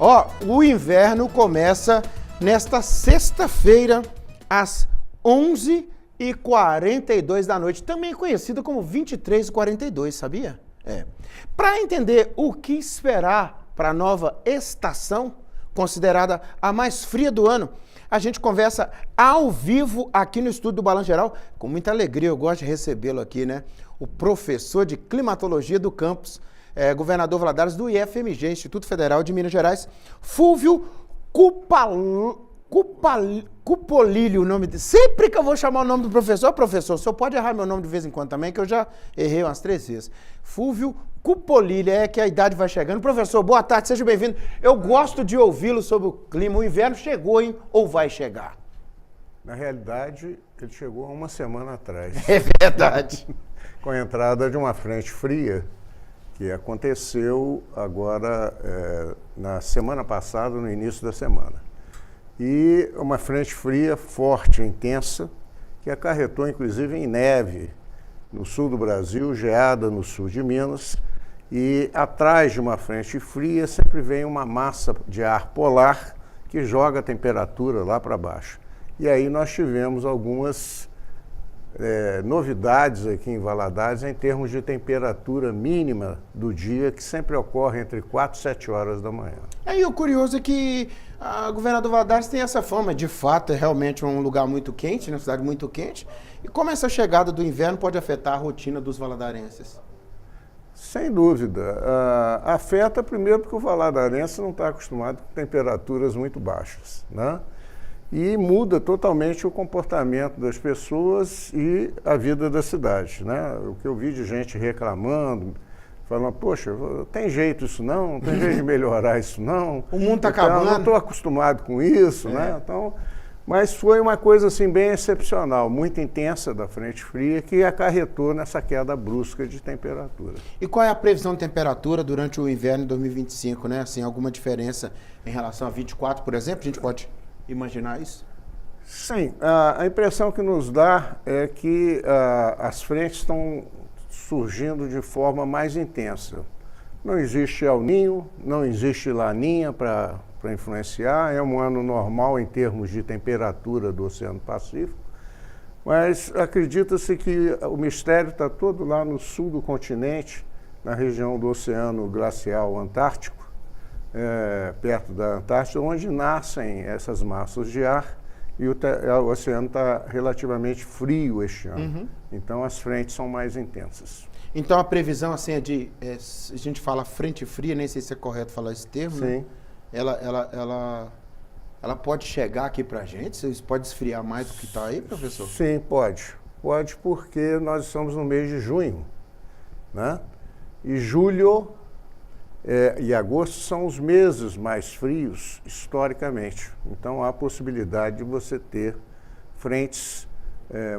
Ó, o inverno começa nesta sexta-feira, às 11h42 da noite, também conhecido como 23h42, sabia? Para entender o que esperar para a nova estação, considerada a mais fria do ano, a gente conversa ao vivo aqui no estúdio do Balanço Geral. Com muita alegria, eu gosto de recebê-lo aqui, né? O professor de climatologia do campus, governador Valadares do IFMG, Instituto Federal de Minas Gerais, Fúvio Cupolilio, o nome dele. Sempre que eu vou chamar o nome do professor, o senhor pode errar meu nome de vez em quando também, que eu já errei umas 3 vezes. Fúvio Cupolilio, que a idade vai chegando. Professor, boa tarde, seja bem-vindo. Eu gosto de ouvi-lo sobre o clima. O inverno chegou, hein? Ou vai chegar? Na realidade, ele chegou há uma semana atrás. É verdade. Com a entrada de uma frente fria, que aconteceu agora na semana passada, no início da semana. E uma frente fria forte, intensa, que acarretou inclusive em neve no sul do Brasil, geada no sul de Minas, e atrás de uma frente fria sempre vem uma massa de ar polar que joga a temperatura lá para baixo. E aí nós tivemos algumas novidades aqui em Valadares em termos de temperatura mínima do dia, que sempre ocorre entre 4 e 7 horas da manhã. E o curioso é que a governador Valadares tem essa fama, de fato é realmente um lugar muito quente, uma cidade muito quente. E como essa chegada do inverno pode afetar a rotina dos valadarenses? Sem dúvida. Afeta primeiro porque o valadarense não está acostumado com temperaturas muito baixas, né? E muda totalmente o comportamento das pessoas e a vida da cidade, né? O que eu vi de gente reclamando, falando, poxa, tem jeito isso não tem jeito de melhorar isso não. O mundo está acabando. Eu não estou acostumado com isso, né? Então, mas foi uma coisa assim bem excepcional, muito intensa da frente fria, que acarretou nessa queda brusca de temperatura. E qual é a previsão de temperatura durante o inverno de 2025, né? Assim, alguma diferença em relação a 24, por exemplo? A gente pode imaginar isso? Sim, a impressão que nos dá é que as frentes estão surgindo de forma mais intensa. Não existe El Niño, não existe Laninha para influenciar, é um ano normal em termos de temperatura do Oceano Pacífico, mas acredita-se que o mistério está todo lá no sul do continente, na região do Oceano Glacial Antártico, perto da Antártida, onde nascem essas massas de ar, e o oceano está relativamente frio este ano. Uhum. Então as frentes são mais intensas. Então a previsão assim a gente fala frente fria, nem sei se é correto falar esse termo, sim, né? Ela pode chegar aqui pra gente? Isso pode esfriar mais do que está aí, professor? Sim, pode. Pode porque nós estamos no mês de junho, né? E julho e agosto são os meses mais frios historicamente. Então há a possibilidade de você ter frentes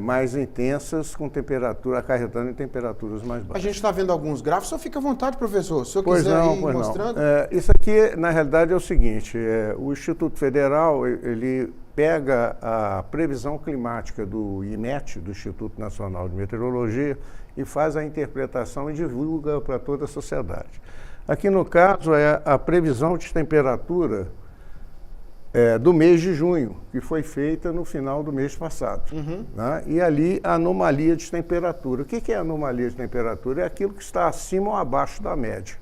mais intensas com temperatura, acarretando em temperaturas mais baixas. A gente está vendo alguns gráficos, só fica à vontade, professor. Se eu pois quiser não, ir pois mostrando. Não. Isso aqui, na realidade, é o seguinte, o Instituto Federal, ele pega a previsão climática do INMET, do Instituto Nacional de Meteorologia, e faz a interpretação e divulga para toda a sociedade. Aqui, no caso, é a previsão de temperatura do mês de junho, que foi feita no final do mês passado. Uhum. Né? E ali a anomalia de temperatura. O que é anomalia de temperatura? É aquilo que está acima ou abaixo da média.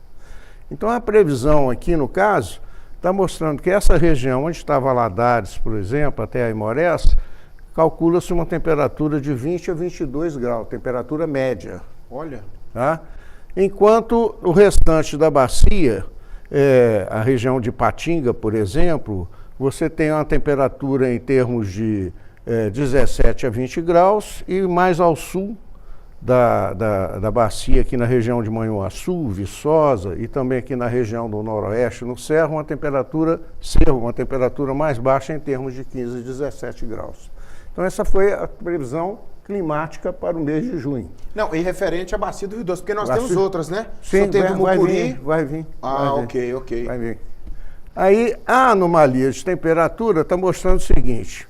Então a previsão aqui, no caso, está mostrando que essa região onde está Valadares, por exemplo, até a Aimorés, calcula-se uma temperatura de 20 a 22 graus, temperatura média. Olha. Tá? Enquanto o restante da bacia, a região de Patinga, por exemplo, você tem uma temperatura em termos de 17 a 20 graus e mais ao sul da bacia, aqui na região de Manhuaçu, Viçosa e também aqui na região do noroeste, no Cerro, uma temperatura mais baixa em termos de 15 a 17 graus. Então essa foi a previsão climática para o mês de junho. Não, e referente à bacia do Rio Doce, porque nós temos outras, né? Sim, vai vir. Ok. Vai vir. Aí a anomalia de temperatura está mostrando o seguinte,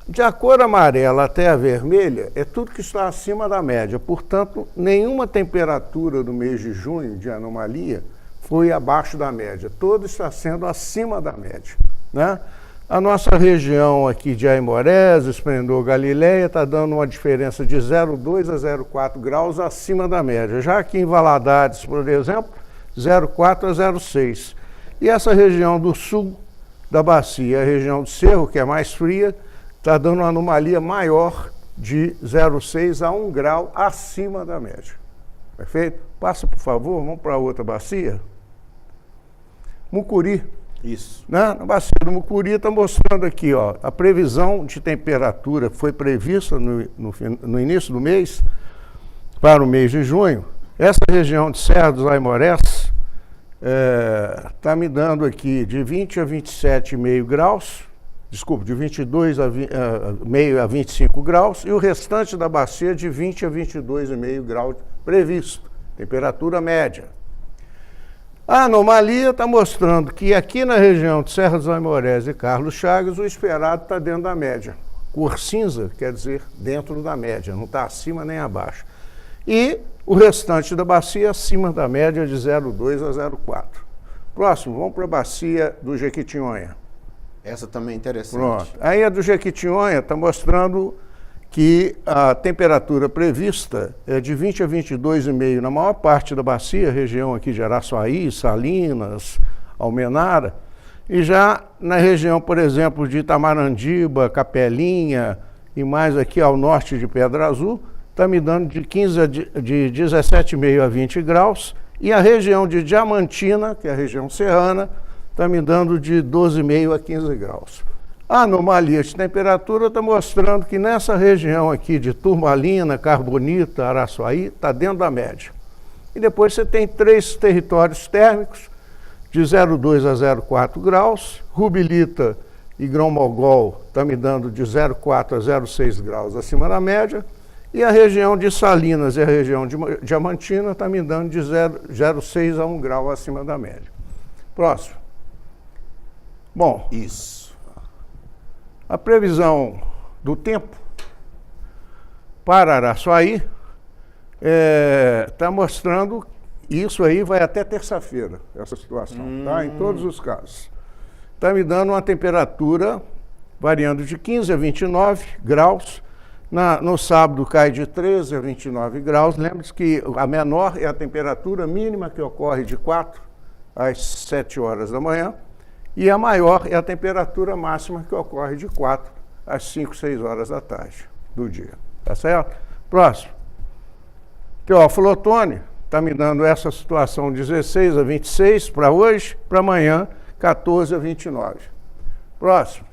de a cor amarela até a vermelha é tudo que está acima da média, portanto, nenhuma temperatura do mês de junho de anomalia foi abaixo da média. Todo está sendo acima da média, né? A nossa região aqui de Aimorés, Esplendor, Galileia, está dando uma diferença de 0,2 a 0,4 graus acima da média. Já aqui em Valadares, por exemplo, 0,4 a 0,6. E essa região do sul da bacia, a região do Cerro, que é mais fria, está dando uma anomalia maior de 0,6 a 1 grau acima da média. Perfeito? Passa, por favor, vamos para outra bacia. Mucuri. Isso. Né? Na bacia do Mucuri está mostrando aqui, ó, a previsão de temperatura foi prevista no início do mês, para o mês de junho. Essa região de Serra dos Aimorés está me dando aqui de 20 a 27,5 graus, desculpa, de 22,5 a 25 graus, e o restante da bacia de 20 a 22,5 graus previsto, temperatura média. A anomalia está mostrando que aqui na região de Serra dos Aimorés e Carlos Chagas, o esperado está dentro da média. Cor cinza quer dizer dentro da média, não está acima nem abaixo. E o restante da bacia acima da média de 0,2 a 0,4. Próximo, vamos para a bacia do Jequitinhonha. Essa também é interessante. Pronto. Aí a do Jequitinhonha está mostrando que a temperatura prevista é de 20 a 22,5 na maior parte da bacia, região aqui de Araçuaí, Salinas, Almenara, e já na região, por exemplo, de Itamarandiba, Capelinha e mais aqui ao norte de Pedra Azul, está me dando de 17,5 a 20 graus, e a região de Diamantina, que é a região serrana, está me dando de 12,5 a 15 graus. A anomalia de temperatura está mostrando que nessa região aqui de Turmalina, Carbonita, Araçuaí, está dentro da média. E depois você tem 3 territórios térmicos de 0,2 a 0,4 graus. Rubilita e Grão-Mogol está me dando de 0,4 a 0,6 graus acima da média. E a região de Salinas e a região de Diamantina está me dando de 0,6 a 1 grau acima da média. Próximo. Bom, isso. A previsão do tempo para Araçuaí está mostrando, isso aí vai até terça-feira, essa situação, tá? Em todos os casos. Está me dando uma temperatura variando de 15 a 29 graus, no sábado cai de 13 a 29 graus, lembre-se que a menor é a temperatura mínima que ocorre de 4 às 7 horas da manhã, e a maior é a temperatura máxima que ocorre de 4 às 5, 6 horas da tarde do dia. Tá certo? Próximo. Teófilo Otoni está me dando essa situação 16 a 26 para hoje, para amanhã 14 a 29. Próximo.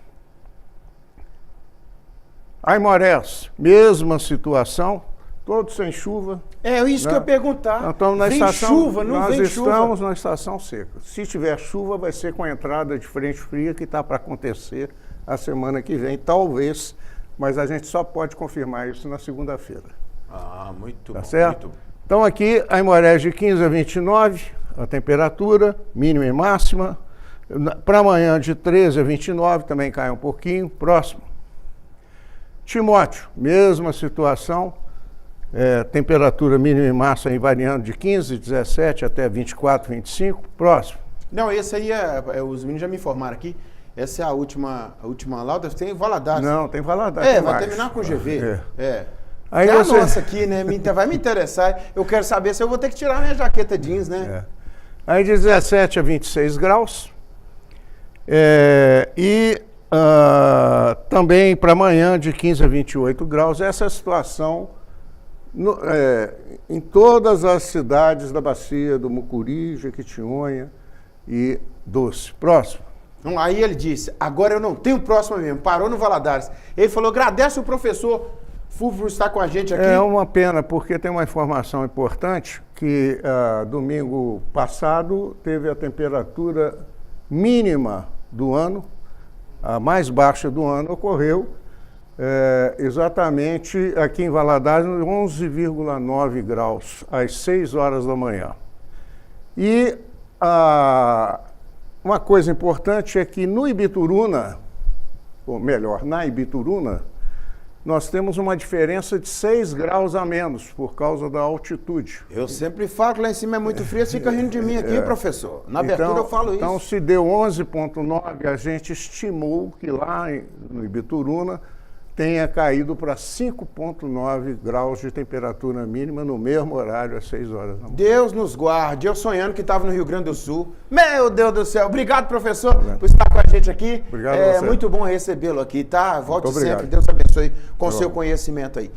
Aimorés, mesma situação, todos sem chuva. É isso, né? Que eu ia perguntar. Nós estamos na vem estação, chuva, não nós vem estamos chuva. na estação seca. Se tiver chuva, vai ser com a entrada de frente fria que está para acontecer a semana que vem, talvez, mas a gente só pode confirmar isso na segunda-feira. Ah, muito tá bom. Certo? Muito bom. Então aqui, Aimorés de 15 a 29, a temperatura mínima e máxima. Para amanhã de 13 a 29, também cai um pouquinho. Próximo. Timóteo, mesma situação. Temperatura mínima e máxima variando de 15, 17 até 24, 25. Próximo. Não, esse aí os meninos já me informaram aqui. Essa é a última lauda. Tem Valadares. Não, tem Valadares. Vai terminar com GV. Aí a nossa aqui, né? Vai me interessar. Eu quero saber se eu vou ter que tirar minha jaqueta jeans, né? Aí de 17 a 26 graus. Também para amanhã de 15 a 28 graus. Essa é a situação em todas as cidades da bacia do Mucuri, Jequitinhonha e Doce. Próximo. Aí ele disse, agora eu não tenho próximo mesmo, parou no Valadares. Ele falou, agradece o professor Fulvio por estar com a gente aqui. É uma pena, porque tem uma informação importante, que domingo passado teve a temperatura mínima do ano, a mais baixa do ano, ocorreu exatamente aqui em Valadares, 11,9 graus, às 6 horas da manhã. E uma coisa importante é que no Ibituruna, ou melhor, na Ibituruna, nós temos uma diferença de 6 graus a menos por causa da altitude. Eu sempre falo que lá em cima é muito frio, você fica rindo de mim aqui, professor. Na abertura eu falo isso. Então, se deu 11,9, a gente estimou que lá no Ibituruna tenha caído para 5,9 graus de temperatura mínima no mesmo horário, às 6 horas da manhã. Deus nos guarde. Eu sonhando que estava no Rio Grande do Sul. Meu Deus do céu. Obrigado, professor, por estar com a gente aqui. Obrigado É a você. muito bom recebê-lo aqui, tá? Volte Muito obrigado. sempre. Deus abençoe com o seu conhecimento aí.